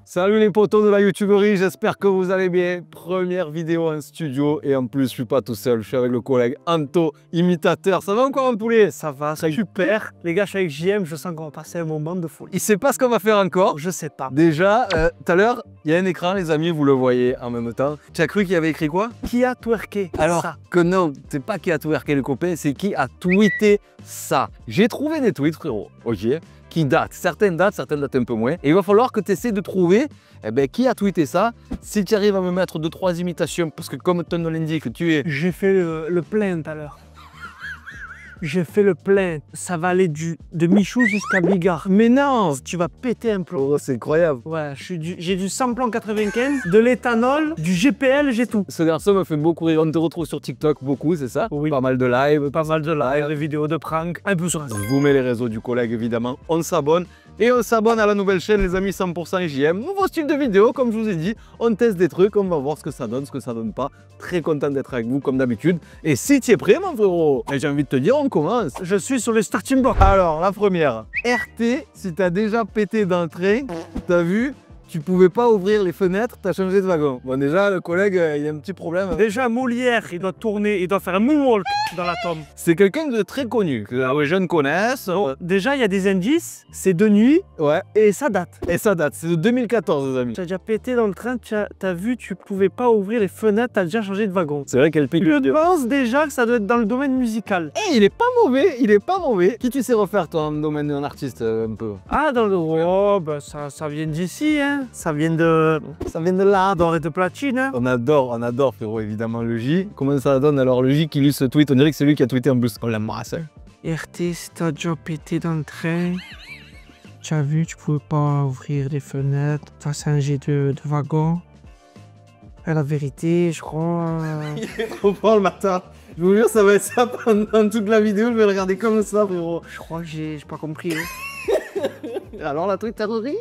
Salut les potos de la youtuberie, j'espère que vous allez bien. Première vidéo en studio et en plus je suis pas tout seul, je suis avec le collègue Anto, imitateur. Ça va encore un poulet? Ça va, super. Les gars, je suis avec JM, je sens qu'on va passer un moment de folie. Il sait pas ce qu'on va faire encore. Je sais pas. Déjà, tout à l'heure, il y a un écran les amis, vous le voyez en même temps. Tu as cru qu'il y avait écrit quoi? Qui a twerké? Alors ça. que non, c'est pas qui a twerké le copain, c'est qui a tweeté ça. J'ai trouvé des tweets frérot, ok, qui datent. Certaines datent un peu moins. Et il va falloir que tu essaies de trouver qui a tweeté ça. Si tu arrives à me mettre 2-3 imitations, parce que comme ton nom l'indique, tu es... J'ai fait le plein tout à l'heure. J'ai fait le plein. Ça va aller de Michou jusqu'à Bigard. Mais non, tu vas péter un plomb. Oh, c'est incroyable. Ouais, j'ai du samplon 95, de l'éthanol, du GPL, j'ai tout. Ce garçon me fait beaucoup rire. On te retrouve sur TikTok beaucoup, c'est ça? Oui. Pas mal de live. Pas mal de live, des vidéos de prank, un peu sur Insta. Je vous mets les réseaux du collègue évidemment. On s'abonne. Et on s'abonne à la nouvelle chaîne les amis 100% JM. Nouveau style de vidéo comme je vous ai dit. On teste des trucs, on va voir ce que ça donne, ce que ça donne pas. Très content d'être avec vous comme d'habitude. Et si tu es prêt mon frérot, j'ai envie de te dire on commence. Je suis sur le starting block. Alors la première, RT, si tu as déjà pété dans le train, t'as vu, tu pouvais pas ouvrir les fenêtres, t'as changé de wagon. Bon déjà le collègue il a un petit problème. Déjà Molière, il doit tourner, il doit faire un moonwalk dans la tombe. C'est quelqu'un de très connu, que les jeunes connaissent. Déjà il y a des indices, c'est de nuit, ouais, et ça date. Et ça date, c'est de 2014 les amis. Tu as déjà pété dans le train, t'as vu, tu pouvais pas ouvrir les fenêtres, t'as déjà changé de wagon. C'est vrai qu'elle pique. Je pense déjà que ça doit être dans le domaine musical. Eh, il est pas mauvais, il est pas mauvais. Qui tu sais refaire toi en domaine d'un artiste un peu? Ah, dans le... Oh, bah ça vient d'ici, hein. Ça vient de là, d'or et de platine. Hein. On adore frérot, évidemment le J. Comment ça donne alors le J qui lui ce tweet? On dirait que c'est lui qui a tweeté en plus. On l'embrasse. RT, si t'as déjà pété dans le train, tu as vu, tu pouvais pas ouvrir les fenêtres, t'as changé de wagon. La vérité, je crois... Il est trop fort le matin. Je vous jure, ça va être ça pendant toute la vidéo, je vais le regarder comme ça frérot. Je crois que j'ai pas compris. Hein. Alors la truc terrorie?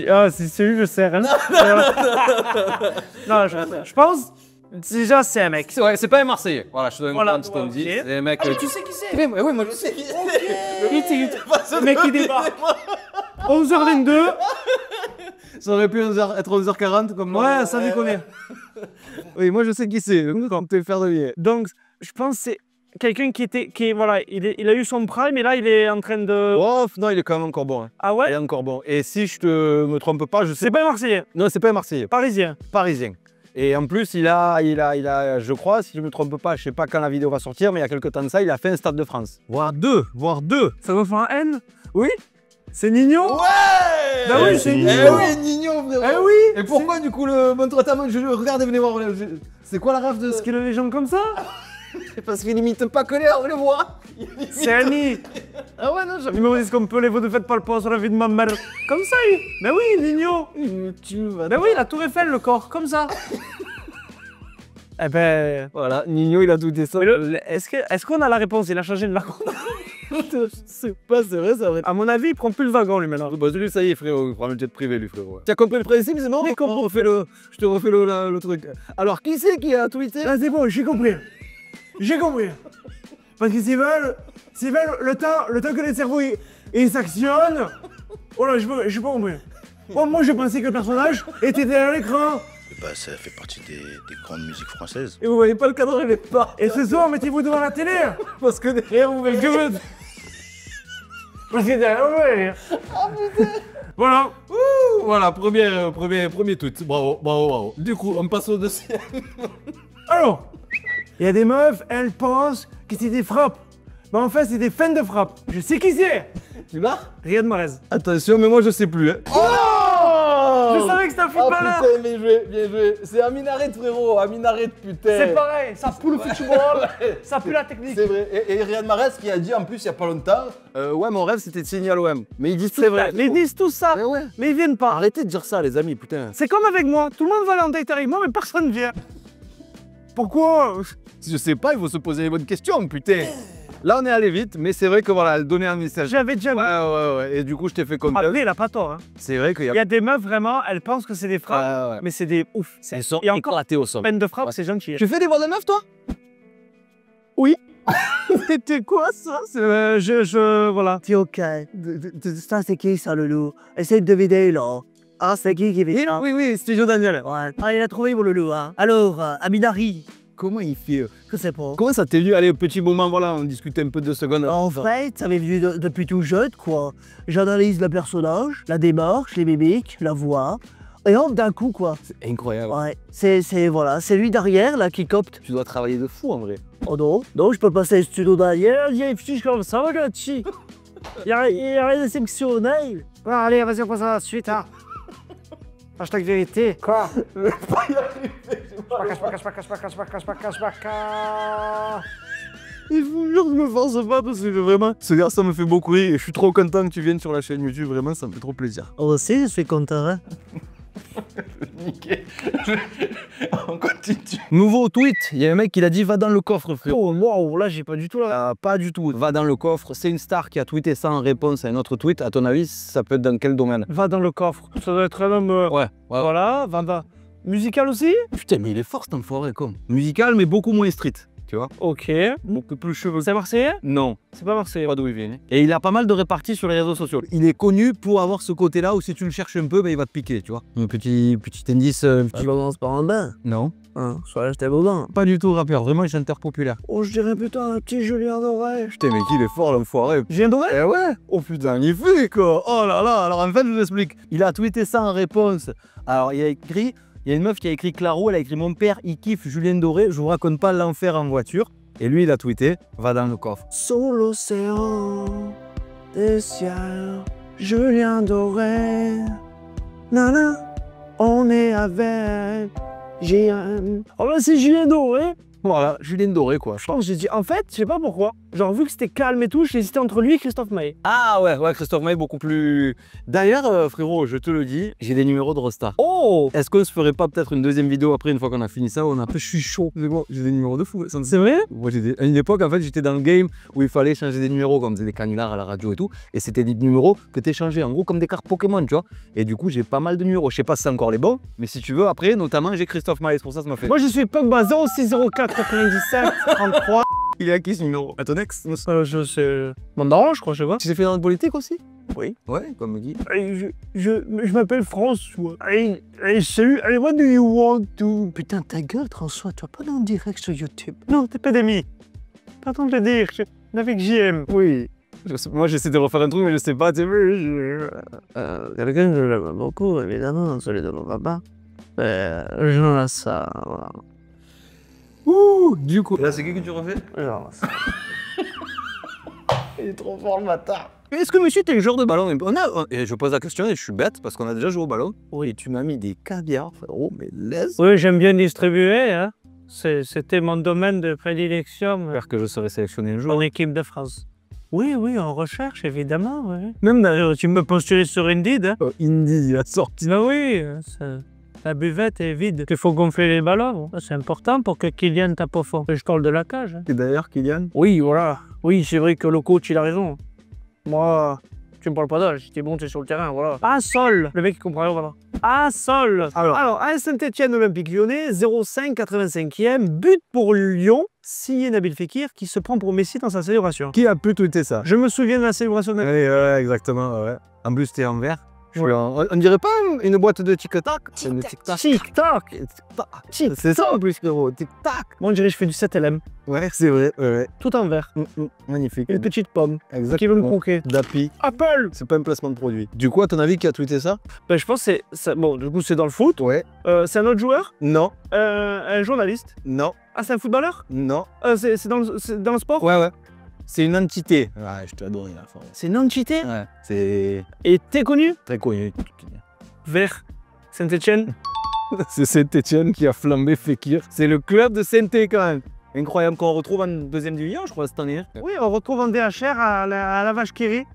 Ah, c'est celui que je sers. Hein. Non, je pense... Déjà, c'est un mec. Ouais, c'est pas un Marseillais. Voilà, je te donne un petit dit. Okay. C'est un mec. Ah, tu sais qui c'est? Oui, moi je sais qui c'est. Le mec qui débarque. 11h22. Ça aurait pu être 11h40 comme moi. Ouais, ça déconne. Oui, moi je sais qui c'est. Donc, te faire de bien. Donc, je pense que c'est quelqu'un voilà, il a eu son prime et là, il est en train de... Oh, non, il est quand même encore bon. Hein. Ah ouais? Il est encore bon. Et si je me trompe pas, je sais. C'est pas un Marseillais. Non, c'est pas un Marseillais. Parisien. Parisien. Et en plus, il a, je crois, si je me trompe pas, je sais pas quand la vidéo va sortir, mais il y a quelques temps de ça, il a fait un Stade de France. Voire deux. Ça doit faire un N? Oui? C'est Nino? Ouais! Bah oui, c'est Nino. Eh oui, Nino, frérot. Eh oui! Et pourquoi du coup le montre ta main, regardez, venez voir. C'est quoi la rêve de... Parce qu'il a les jambes comme ça? Parce qu'il imite pas que on le voit. C'est Annie. Ah ouais, non, j'avais... Il me dit ce qu'on peut, vous ne faites pas le poids sur la vie de ma mère. Comme ça, il... Mais oui, Nino. Mais oui, la tour Eiffel, le corps, comme ça. Eh ben... Voilà, Nino, il a douté ça. Est-ce qu'on a la réponse? Il a changé de wagon. Je sais pas, c'est vrai, ça vrai. À mon avis, il prend plus le wagon, lui, maintenant. Bah, lui, ça y est, frérot, il prend le jet privé, lui, frérot. Tu as compris le principe, c'est bon? J'ai compris. Je te refais le truc. Alors, qui c'est qui a tweeté? Ah, c'est bon, j'ai compris. J'ai compris. Parce que s'ils veulent, le temps que les cerveaux ils s'actionnent. Voilà, j'ai pas compris. Bon, moi, je pensais que le personnage était derrière l'écran. Bah, ça fait partie des grandes musiques françaises. Et vous voyez pas le cadre, il est pas. Et ce soir, mettez-vous devant la télé. Parce que derrière, vous voyez que... Parce que derrière, vous voyez. Ah putain. Voilà. Ouh, voilà, premier tweet. Bravo. Du coup, on passe au dossier. Alors, il y a des meufs, elles pensent que c'est des frappes. Mais en fait, c'est des fans de frappe. Je sais qui c'est. Tu l'as? Riyad Mahrez. Attention, mais moi je sais plus. Hein. Oh, je savais que c'était un footballeur. Putain, bien joué. C'est Aminaret, frérot. Aminaret, putain. C'est pareil, ça pue le football, ça pue la technique. C'est vrai. Et Riyad Mahrez qui a dit en plus il y a pas longtemps, ouais, mon rêve c'était de signer à l'OM. Mais ils disent tout ça. C'est vrai, ils disent tout ça, ouais. mais ils viennent pas. Arrêtez de dire ça, les amis, putain. C'est comme avec moi, tout le monde va aller en date avec moi, mais personne ne vient. Pourquoi? Je sais pas, il faut se poser les bonnes questions, putain. Là, on est allé vite, mais c'est vrai que voilà, elle donnait un message. J'avais déjà vu. Ouais. Et du coup, je t'ai fait comme ça. Après, il a pas tort. Hein. C'est vrai qu'il y a des meufs, vraiment, elles pensent que c'est des frappes, ouais. mais c'est des ouf. Elles sont et encore, éclatées au sol. peine de frappe, c'est gentil. Tu fais des voix de meuf, toi? Oui. C'était quoi ça? Voilà. C'est ok. Ça, c'est qui ça, Loulou? Essaye de deviner, là. Ah, c'est qui fait ça? Oui, Studio Daniel. Ouais. Ah, il a trouvé, mon Loulou, hein. Alors, Aminari, Comment il fait que c'est pas? Comment ça t'est venu? Allez, petit moment, voilà, on discute un peu 2 secondes. En fait, ça m'est venu depuis tout jeune, quoi. J'analyse le personnage, la démarche, les mimiques, la voix. Et hop, d'un coup, quoi. C'est incroyable. Ouais, c'est lui derrière, là, qui copte. Tu dois travailler de fou en vrai. Oh non, non, je peux passer au studio derrière, il y a une fiche comme ça, regarde, chi. Il y a rien d'exceptionnel. Ouais, allez, vas-y, on passe à la suite, hein. Hashtag vérité. Quoi? Il faut que je me force pas parce que vraiment, ce garçon me fait beaucoup rire et je suis trop content que tu viennes sur la chaîne YouTube, vraiment ça me fait trop plaisir. Oh, aussi, je suis content, hein. Nickel. On continue. Nouveau tweet, il y a un mec qui l'a dit va dans le coffre frérot. Oh, wow, là, j'ai pas du tout là. Pas du tout, va dans le coffre, c'est une star qui a tweeté ça en réponse à un autre tweet. À ton avis, ça peut être dans quel domaine? Va dans le coffre. Ça doit être un homme. Ouais. Voilà, va. Musical aussi? Putain, mais il est fort cet enfoiré, comme. Musical, mais beaucoup moins street, tu vois. Ok. Beaucoup plus cheveux. C'est Marseillais? Non, C'est pas Marseillais. pas d'où il vient. Et il a pas mal de réparties sur les réseaux sociaux. Il est connu pour avoir ce côté-là où si tu le cherches un peu, ben, il va te piquer, tu vois. Un petit indice. Tu commences par un bain. Non. Hein, soit là, j'étais beau. Pas du tout rappeur, vraiment chanteur populaire. Oh, je dirais plutôt un petit Julien Doré. Putain, mais il est fort l'enfoiré. Julien Doré? Eh ouais. Oh putain, il fait quoi. Oh là là, alors en fait, je vous explique. Il a tweeté ça en réponse. Alors, il y a une meuf qui a écrit Claro, elle a écrit mon père, il kiffe Julien Doré, je vous raconte pas l'enfer en voiture. Et lui, il a tweeté, va dans le coffre. Sous l'océan des ciels, Julien Doré. Nana, on est avec JM. Oh bah c'est Julien Doré. Voilà, Julien Doré quoi. Je pense que j'ai dit, en fait, je sais pas pourquoi. Genre, vu que c'était calme et tout, j'ai hésité entre lui et Christophe Maé. Ah ouais, Christophe Maé beaucoup plus... D'ailleurs, frérot, je te le dis, j'ai des numéros de Rostar. Oh! Est-ce qu'on se ferait pas peut-être une deuxième vidéo après, une fois qu'on a fini ça, je suis chaud. C'est bon, j'ai des numéros de fou. C'est vrai? Moi, à une époque, en fait, j'étais dans le game où il fallait changer des numéros, comme des canulars à la radio et tout. Et c'était des numéros que t'échangeais, en gros, comme des cartes Pokémon, tu vois. Et du coup, j'ai pas mal de numéros. Je sais pas si c'est encore les bons, mais si tu veux, après, notamment, j'ai Christophe Maé. C'est pour ça que ça m'a fait. Moi, je suis Pogba 0604 97 33. Il est à qui ce numéro? À ton ex? Je sais. Mandarin, je crois, je sais pas. Tu t'es fait dans la politique aussi? Oui. Ouais, comme Guy. Je m'appelle François. Salut, what do you want to... Putain, ta gueule, François, tu vas pas en direct sur YouTube. Non, t'es pas d'amis. Pardon de le dire, je suis avec JM. Oui. Moi, j'essaie de refaire un truc, mais je sais pas. Quelqu'un que j'aime beaucoup, évidemment, celui de mon papa. Genre ça, voilà. Ouh, du coup. Là, c'est qui que tu refais? Genre ça. Il est trop fort le bâtard. Est-ce que monsieur, t'es le joueur de ballon? Et je pose la question et je suis bête parce qu'on a déjà joué au ballon. Oui, tu m'as mis des caviars, frérot, mais laisse. Oui, j'aime bien distribuer, hein. C'était mon domaine de prédilection. J'espère que je serai sélectionné un jour. En équipe de France. Oui, on recherche, évidemment, oui. Même d'ailleurs, tu me postuler sur Indeed, hein. Indy, il a sorti. Bah oui, la buvette est vide. Il faut gonfler les ballons. C'est important pour que Kylian tape au fond. Je parle de la cage. Hein. Et d'ailleurs, Kylian? Oui, voilà. Oui, c'est vrai que le coach, il a raison. Moi, tu me parles pas d'âge. J'étais bon, t'es sur le terrain, voilà. Ah, Sol. Le mec, il comprend rien, voilà. Ah, Sol. Alors à Saint-Etienne Olympique Lyonnais, 0,5, 85e. But pour Lyon. Signé Nabil Fekir qui se prend pour Messi dans sa célébration. Qui a pu tweeter ça? Je me souviens de la célébration de... Ouais, exactement, ouais. En plus, t'es en vert. On dirait pas une boîte de tic-tac? C'est une tic-tac. Tic-tac. C'est ça en plus, frérot. Tic-tac. Moi, on dirait que je fais du 7LM. Ouais, c'est vrai. Ouais. Tout en vert. Magnifique. Une petite pomme. Exactement. Qui veut me croquer. Dapi. Apple. C'est pas un placement de produit. Du coup, à ton avis, qui a tweeté ça? Ben, je pense que c'est... Bon, du coup, c'est dans le foot. Ouais. C'est un autre joueur? Non. Un journaliste? Non. Ah, c'est un footballeur? Non. C'est dans le sport? Ouais. C'est une entité. Ouais, je t'adore, la forme. C'est une entité? Ouais. C'est Et t'es connu? très connu. Vert. Saint-Etienne? C'est Saint-Etienne qui a flambé Fekir. C'est le club de Saint-Étienne quand même. Incroyable qu'on retrouve en deuxième division, je crois, cette année. Oui, on retrouve en DHR à la Vache qui rit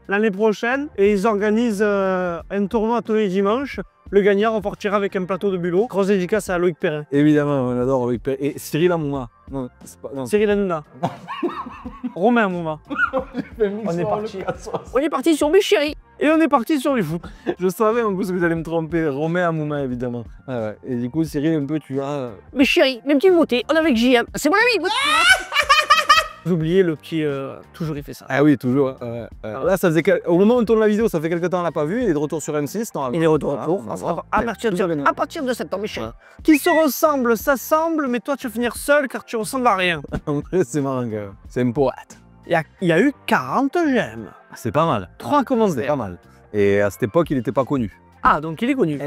l'année prochaine. Et ils organisent un tournoi tous les dimanches. Le gagnant repartira avec un plateau de bulot. Grosse dédicace à Loïc Perrin. Évidemment, on adore Loïc Perrin. Et Cyril Hanouna. Non, c'est pas... Non. Cyril Hanouna. Romain Hanouna. On est parti. On est parti sur mes chéris. Et on est parti sur du foot. Je savais en plus que vous allez me tromper. Romain Hanouna, évidemment. Ouais. Et du coup, Cyril, un peu, tu as... Mes chéris, mes petits beautés, on est avec JM. C'est mon ami. J'ai oublié le petit... toujours il fait ça. Ah oui, toujours. Là, ça faisait au moment où on tourne la vidéo, ça fait quelques temps qu'on l'a pas vu. Il est de retour sur M6. Il est retour Voilà, retour. on va voir. À Ouais, partir toujours bien. à partir de septembre, Michel. Ouais. Qui se ressemble, s'assemble, mais toi tu vas finir seul car tu ressembles à rien. En vrai, c'est marrant quand même. C'est un poète. Il y a eu 40 j'aime. C'est pas mal. 3 C'est commentaires. pas mal. Et à cette époque, il n'était pas connu. Ah, donc il est connu.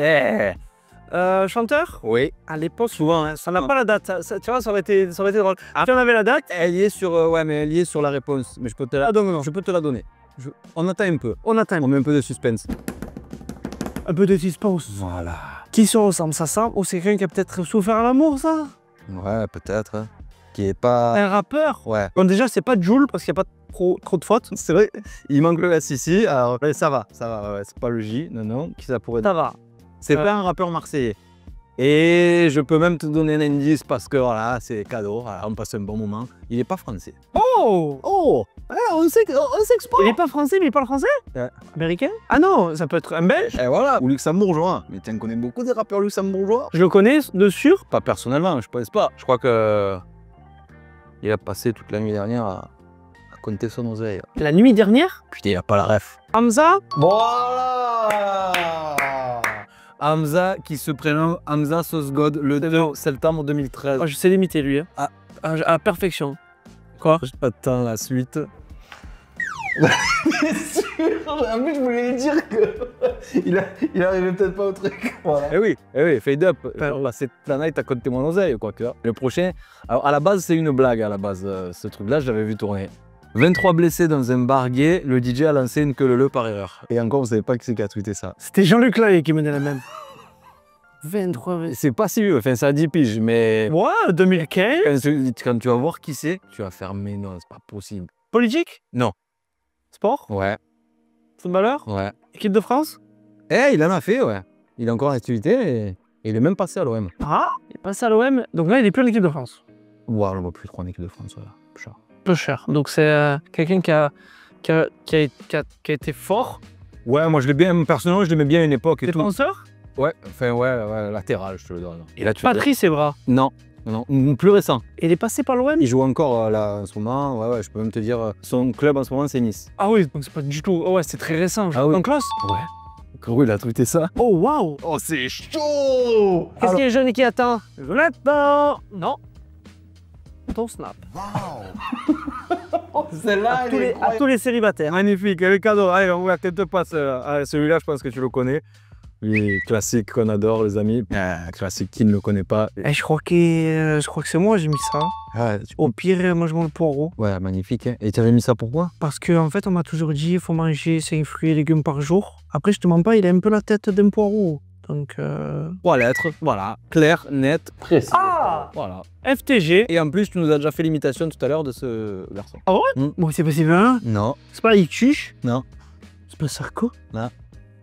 Chanteur Oui. à l'époque, Souvent, hein. ça n'a pas la date. Tu vois, ça aurait été drôle. Si on avait la date, Elle y est sur, ouais, mais elle y est sur la réponse. Mais je peux te la, ah donc non. je peux te la donner. On attend un peu. On attend On met un peu de suspense. un peu de suspense. Voilà. Qui se ressemble, ça semble? Ou c'est quelqu'un qui a peut-être souffert à l'amour, ça? Ouais, peut-être. Hein. Qui est pas. Un rappeur? Ouais. Bon, déjà, c'est pas Jul parce qu'il n'y a pas trop de fautes. C'est vrai. Il manque le S ici. Alors, ouais, ça va. Ouais, c'est pas le J. Non. Qui ça pourrait être? Ça va. C'est pas un rappeur marseillais. Et je peux même te donner un indice parce que voilà, c'est cadeau. Voilà, on passe un bon moment. Il est pas français. Oh! Oh, on s'exporte. Il n'est pas français, mais il parle français? Ouais. Américain? Ah non, ça peut être un belge. Et voilà. Ou luxembourgeois. Mais tu en connais beaucoup des rappeurs luxembourgeois? Je le connais de sûr. Pas personnellement, je pense pas. Je crois que il a passé toute la nuit dernière à compter son oseille. La nuit dernière? Putain, il a pas la ref. Hamza? Voilà. Hamza qui se prénomme Hamza Sosgod le 2 septembre 2013. Oh, je sais l'imiter, lui. Hein. Ah. À la perfection. Quoi? Attends la suite. Bien sûr, en plus je voulais lui dire que il arrivait peut-être pas au truc. Voilà. Eh oui, fade up. Là, cette planète t'as compté mon oseille quoi que. Le prochain, alors à la base c'est une blague à la base. Ce truc-là, je l'avais vu tourner. 23 blessés dans un bar gay, le DJ a lancé une queue-leu par erreur. Et encore, vous savez pas qui c'est qui a tweeté ça. C'était Jean-Luc Lahaye qui menait la même. 23... C'est pas si vieux, enfin ça a 10 piges, mais Ouais, 2015. quand tu vas voir qui c'est, tu vas faire mais non, c'est pas possible. Politique? Non. Sport? Ouais, Footballeur? ouais. Équipe de France? Eh, il en a fait, ouais. Il est encore en activité et il est même passé à l'OM. Ah, il est passé à l'OM. Donc là, il n'est plus en équipe de France. Ouais, on voit plus trop en équipe de France, voilà. Chat. Peu cher. Donc c'est quelqu'un qui a été fort. Ouais, moi je l'ai bien, personnellement, je l'aimais bien à une époque et tout. Défenseur? Ouais, enfin ouais, latéral, je te le donne. Et là, tu Patrice Evra. Non, plus récent. Il est passé par l'OM? Il joue encore là en ce moment, ouais, je peux même te dire, son club en ce moment c'est Nice. Ah oui, donc c'est pas du tout. Oh ouais, c'est très récent. Ah oui. En classe? Ouais. Gros, il a tweeté ça. Oh waouh! Oh, c'est chaud! Qu'est-ce qu'il y a jeune et qui attend? Jonathan! Non. Ton snap. Celle-là, À tous les célibataires. Magnifique, le cadeau. Allez, on va peut-être pas celui-là, je pense que tu le connais. Oui, classique qu'on adore, les amis. Classique qui ne le connaît pas. Eh, je crois que c'est moi j'ai mis ça. Au pire, moi je mange le poireau. Ouais, magnifique. Hein. Et tu avais mis ça pourquoi? Parce qu'en fait, on m'a toujours dit il faut manger 5 fruits et légumes par jour. Après, je te mens pas, il a un peu la tête d'un poireau. Donc. 3 lettres, voilà. Clair, net, précis. Ah! Voilà. FTG. Et en plus, tu nous as déjà fait l'imitation tout à l'heure de ce garçon. Ah ouais? Bon, c'est possible, hein? Non. C'est pas Ituche? Non. C'est pas Sarko? Non.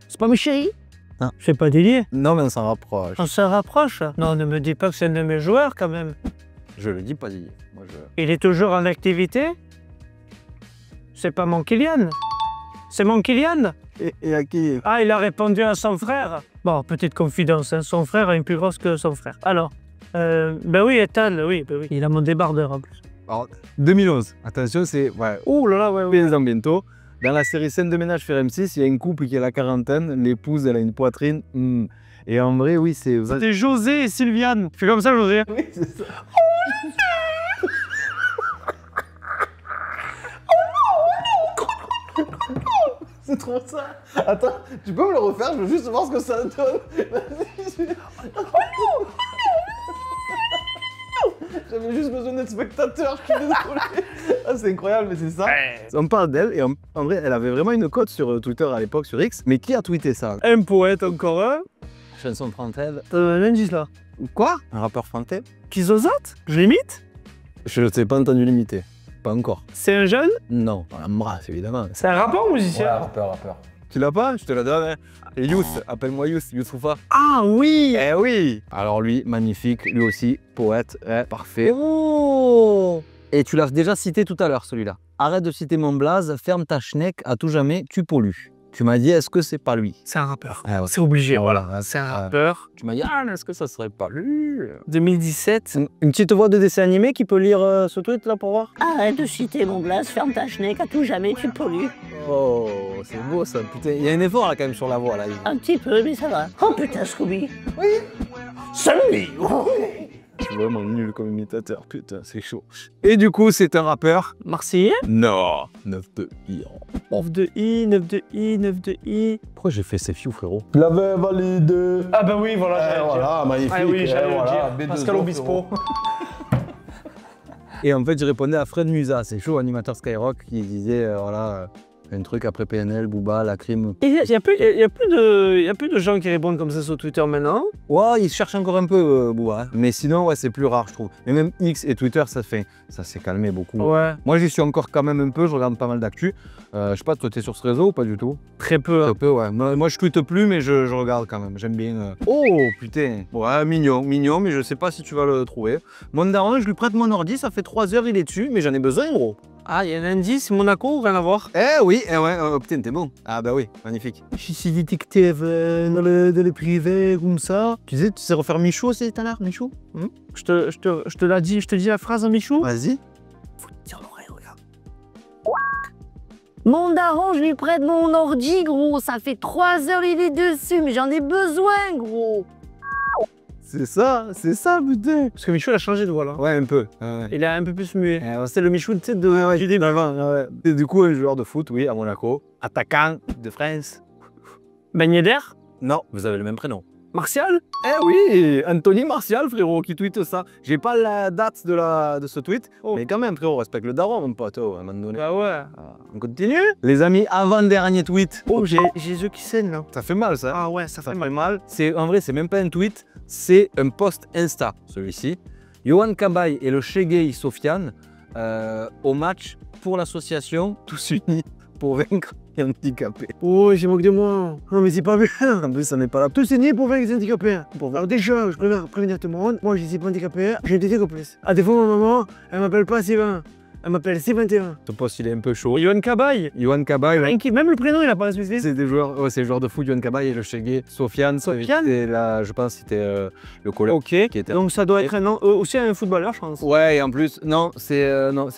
C'est pas Michel? Non. C'est pas Délier? Non, mais on s'en rapproche. On se rapproche. Non, ne me dis pas que c'est un de mes joueurs quand même. Je le dis pas dit. Moi, Il est toujours en activité? C'est pas mon Kylian? C'est mon Kylian? Et à qui? Ah, il a répondu à son frère. Bon, petite confidence, hein, son frère est plus grosse que son frère. Alors, ben oui, Ethan, oui, il a mon débardeur en plus. Alors, 2011. Attention, c'est... Ouais, Ouh là là, ouais, ouais. 15 ans bientôt. Dans la série Scène de ménage sur M6, il y a une couple qui a la quarantaine. L'épouse, elle a une poitrine. Et en vrai, oui, c'est... C'était José et Sylviane. Fais comme ça, José. Oui, c'est ça. C'est trop ça. Attends, tu peux me le refaire? Je veux juste voir ce que ça donne. J'avais juste besoin d'être spectateur, je suis désolé. Ah, c'est incroyable, mais c'est ça. On parle d'elle et en vrai, elle avait vraiment une cote sur Twitter à l'époque, sur X. Mais qui a tweeté ça? Un poète encore un. Chanson française. T'as un indice là. Quoi? Un rappeur français? Kizozat? Je l'imite? Je ne t'ai pas entendu l'imiter. Pas encore. C'est un jeune? Non, on l'embrasse évidemment. C'est un rappeur ou musicien? rappeur. Tu l'as pas? Je te la donne. Hein. Youth, appelle-moi Youssoufa. Ah oui! Eh oui! Alors lui, magnifique, lui aussi, poète, parfait. Oh! Et tu l'as déjà cité tout à l'heure celui-là. Arrête de citer mon blaze, ferme ta schneck, à tout jamais, tu pollues. Tu m'as dit, est-ce que c'est pas lui? C'est un rappeur. Ah, ouais. C'est obligé, Voilà, voilà. C'est un ouais. rappeur. Tu m'as dit, ah, est-ce que ça serait pas lui? 2017. Une petite voix de dessin animé qui peut lire ce tweet là pour voir? Arrête de citer mon blase, ferme ta schneck, à tout jamais tu pollues. Oh, c'est beau ça, putain. Il y a un effort là quand même sur la voix là. Un petit peu, mais ça va. Oh putain, Scooby. Oui. Salut. Je suis vraiment nul comme imitateur, putain, c'est chaud. Et du coup, c'est un rappeur Marseillais. Non, 9 de I. 9 de I, 9 de I, 9 de I. Pourquoi j'ai fait ces fious, frérot? Je l'avais validé. Ah bah oui, voilà. Voilà, magnifique. Ah oui, j'allais le voilà, dire. B2O, Pascal Obispo. Et en fait, je répondais à Fred Musa, c'est chaud, animateur Skyrock, qui disait, voilà, un truc après PNL, Booba, la crime. Il y a plus de gens qui répondent comme ça sur Twitter maintenant. Ouais, il cherche encore un peu, Booba. Hein. Mais sinon, ouais, c'est plus rare, je trouve. Mais même X et Twitter, ça s'est calmé beaucoup. Ouais. Moi, j'y suis encore quand même un peu, je regarde pas mal d'actu. Je sais pas, toi, t'es sur ce réseau ou pas du tout? Très peu. Très peu, ouais. Moi, je tweete plus, mais je regarde quand même. J'aime bien. Oh, putain. Ouais, mignon, mais je sais pas si tu vas le trouver. Mon daron, je lui prête mon ordi, ça fait 3 heures, il est dessus, mais j'en ai besoin, gros. Ah, il y a un indice, Monaco, rien à voir. Eh oui, eh ouais, putain, t'es bon. Ah bah oui, magnifique. Je suis détecté dans le privé, comme ça. Tu sais refaire Michou aussi tout à l'heure, Michou? Je te l'ai dit, je te dis la phrase en Michou. Vas-y. Faut te dire l'oreille, regarde. Mon daron, je lui prête mon ordi, gros. Ça fait 3 heures, il est dessus, mais j'en ai besoin, gros. C'est ça, putain. Parce que Michou, il a changé de voix là. Ouais, un peu. Ouais. Il est un peu plus muet. C'est le Michou, tu sais, du début. Ouais. Et du coup, un joueur de foot, oui, à Monaco. Attaquant de France. Ben Yedder. Non, vous avez le même prénom. Martial. Eh oui, Anthony Martial, frérot, qui tweete ça. J'ai pas la date de ce tweet, mais quand même, frérot, respecte le daron, mon pote, à un moment donné. Bah ouais. On continue? Les amis, avant-dernier tweet. Oh, j'ai les yeux qui saignent là. Ça fait mal, ça. Ah ouais, ça fait mal. mal. En vrai, c'est même pas un tweet, c'est un post Insta, celui-ci. Yohan Cabaye et le Chegué Sofiane au match pour l'association Tous Unis pour vaincre les handicapés. Oh, j'ai moqué de moi. Non, mais c'est pas bien. En plus, ça n'est pas là. Tous unis pour vaincre les handicapés. Alors déjà, je préfère prévenir tout le monde. Moi, je suis pas handicapé. J'ai des plus. À défaut, ma maman, elle m'appelle pas Sylvain. Elle m'appelle C21. Ce poste, il est un peu chaud. Yohan Cabaye. Yohan Cabaye, ouais. Même le prénom, il a pas respecté. C'est des joueurs, c'est le joueur de foot, Yohan Cabaye et le Chegué Sofiane. C'était là, je pense, c'était le collègue. Ok. Qui était... Donc ça doit être aussi un footballeur, je pense. Ouais, et en plus, non, c'est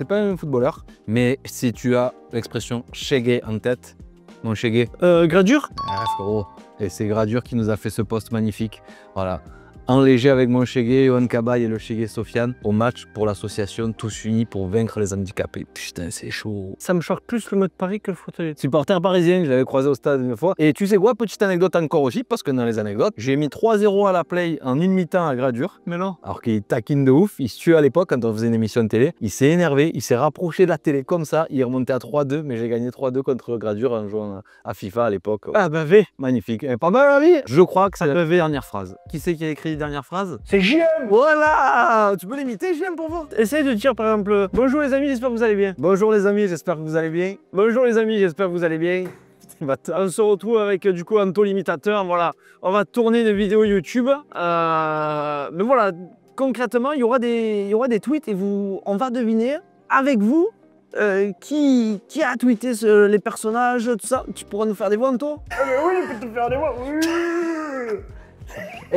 pas un footballeur, mais si tu as l'expression Chegué en tête, mon Chegué. Gradure. Ah, frérot. Et c'est Gradure qui nous a fait ce post magnifique. Voilà. Enléger avec mon Chegué, Yohan Cabaye et le Chegué Sofiane au match pour l'association Tous Unis pour vaincre les handicapés. Putain, c'est chaud. Ça me choque plus le mode Paris que le fauteuil. Supporter parisien, je l'avais croisé au stade une fois. Et tu sais quoi, petite anecdote encore aussi, parce que dans les anecdotes, j'ai mis 3-0 à la play en une mi-temps à Gradure. Mais non. Alors qu'il taquine de ouf, il se tue à l'époque quand on faisait une émission de télé. Il s'est énervé, il s'est rapproché de la télé comme ça, il est remonté à 3-2, mais j'ai gagné 3-2 contre Gradure en jouant à FIFA à l'époque. Ah bah V. Magnifique. Et pas mal la vie. Je crois que c'est la dernière phrase. Qui c'est qui a écrit la dernière phrase? C'est JM. Voilà. Tu peux l'imiter, JM, pour voir? Essaye de dire par exemple bonjour les amis, j'espère que vous allez bien. Bonjour les amis, j'espère que vous allez bien. Bonjour les amis, j'espère que vous allez bien. On se retrouve avec du coup Anto l'imitateur, voilà. On va tourner des vidéos YouTube. Mais voilà, concrètement, il y aura des tweets et on va deviner avec vous qui a tweeté les personnages, tout ça. Tu pourras nous faire des voix, Anto? Ah, mais oui, je peux te faire des voix. Oui. Il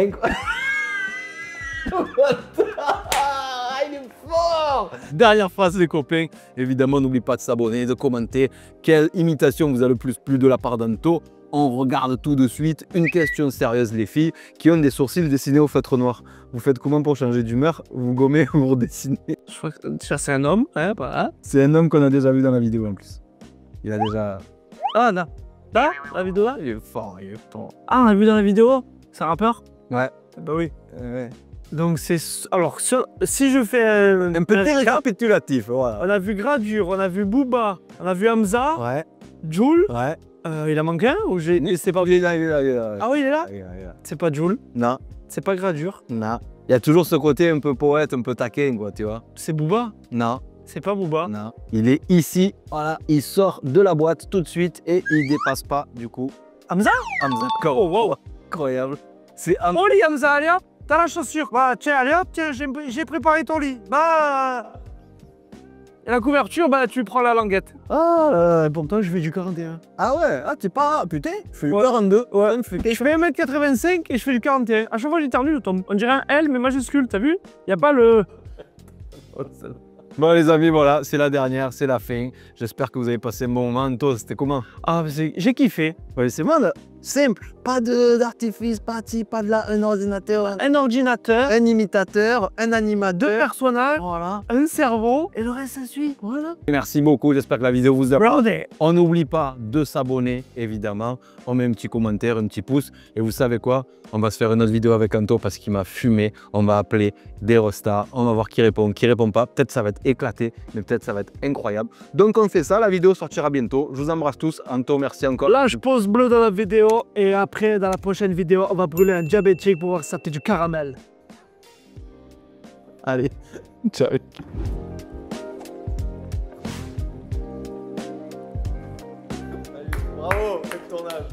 est fort! Dernière phrase les copains, évidemment n'oublie pas de s'abonner, de commenter quelle imitation vous a le plus plu de la part d'Anto. On regarde tout de suite une question sérieuse les filles qui ont des sourcils dessinés au feutre noir. Vous faites comment pour changer d'humeur? Vous gommez ou vous redessinez? Je crois que ça c'est un homme, hein, pas. C'est un homme qu'on a déjà vu dans la vidéo en plus. Il a déjà... Ah là, la vidéo là? Il est fort, il est fort. Ah on l'a vu dans la vidéo? C'est un rappeur? Ouais. Bah oui. Ouais. Donc c'est... Alors si je fais Un petit récapitulatif, voilà. On a vu Gradure, on a vu Booba, on a vu Hamza, Ouais, Jul. ouais. Il a manqué un ou j'ai... C'est pas... Il est là, il est là, il est là. Ah oui il est là? Il est là, il est là. C'est pas Jul, Non, c'est pas Gradure, non. Il y a toujours ce côté un peu poète, un peu taquin, quoi, tu vois. c'est Booba, Non, c'est pas Booba. non. Il est ici, voilà. Il sort de la boîte tout de suite et il dépasse pas, du coup. Hamza? Hamza. Oh wow. Incroyable. C'est Hamza. Mon lit Hamza, allez hop, t'as la chaussure. Bah tiens, allez hop, tiens, j'ai préparé ton lit. Bah... Et la couverture, bah tu prends la languette. Ah, pourtant je fais du 41. Ah ouais, ah t'es pas... Putain, je fais du Ouais. 42. Ouais. Et je fais 1m85 et je fais du 41. À chaque fois que j'éternue, je tombe. On dirait un L mais majuscule, t'as vu? Y a pas le... Bon les amis, voilà, c'est la dernière, c'est la fin. J'espère que vous avez passé un bon moment. Anto, c'était comment? Ah, j'ai kiffé. Ouais, c'est moi là. Simple. Pas d'artifice, pas de là, un ordinateur, Un ordinateur, un imitateur, un deux animateur. personnages, Voilà. un cerveau. Et le reste, ça suit. Voilà. Merci beaucoup, j'espère que la vidéo vous a plu. Brownie. On n'oublie pas de s'abonner, évidemment. On met un petit commentaire, un petit pouce. Et vous savez quoi? On va se faire une autre vidéo avec Anto parce qu'il m'a fumé. On va appeler des restas. On va voir qui répond pas. Peut-être ça va être éclaté, mais peut-être ça va être incroyable. Donc on fait ça, la vidéo sortira bientôt. Je vous embrasse tous. Anto, merci encore. Là, je pose bleu dans la vidéo et après, dans la prochaine vidéo, on va brûler un diabétique pour voir si ça fait du caramel. Allez, ciao. Bravo, le tournage.